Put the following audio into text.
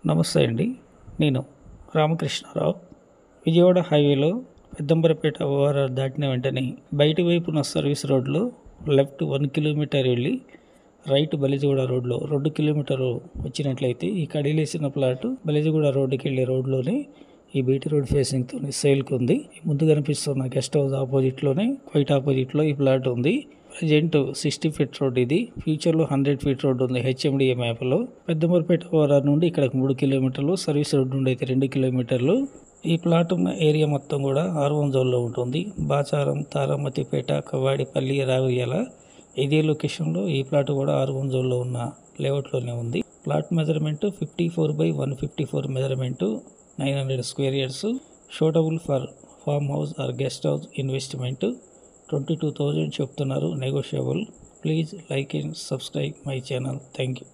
నమస్తే అండి. నేను రామకృష్ణారావు. విజయవాడ హైవేలో పెద్దంబరపేట ఓఆర్ఆర్ దాటిన వెంటనే బయటి వైపున సర్వీస్ రోడ్లో లెఫ్ట్ 1 కిలోమీటర్ వెళ్ళి రైట్ బలిజగూడ రోడ్లో 2 కిలోమీటర్లు వచ్చినట్లయితే ఈ కడిలేసిన ప్లాట్ బలిజగూడ రోడ్డుకి వెళ్ళే రోడ్లోనే ఈ బీటీ రోడ్ ఫేసింగ్తో సేల్కి ఉంది. ముందు కనిపిస్తున్న గెస్ట్ హౌస్ ఆపోజిట్లోనే క్వైట్ ఆపోజిట్లో ఈ ప్లాట్ ఉంది. ప్రజెంట్ 60 ఫీట్ రోడ్ ఇది. ఫ్యూచర్లో 100 ఫీట్ రోడ్ ఉంది హెచ్ఎండిఏ మ్యాప్లో. పెద్దమూరుపేట ఓఆర్ఆర్ నుండి ఇక్కడ 3 కిలోమీటర్లు, సర్వీస్ రోడ్ నుండి అయితే 2 కిలోమీటర్లు. ఈ ప్లాట్ ఉన్న ఏరియా మొత్తం కూడా R1 జోన్లో ఉంటుంది. బాచారం, తారామతిపేట, కవాడిపల్లి, రావియాల ఇదే లొకేషన్లో ఈ ప్లాట్ కూడా R1 జోన్లో ఉన్న లేఅవుట్లోనే ఉంది. Plot measurement 54/154 measurement, 900 square yards. Suitable for farm house or guest house investment. 22,000 చెప్తున్నారు, negotiable. Please like and subscribe my channel. Thank you.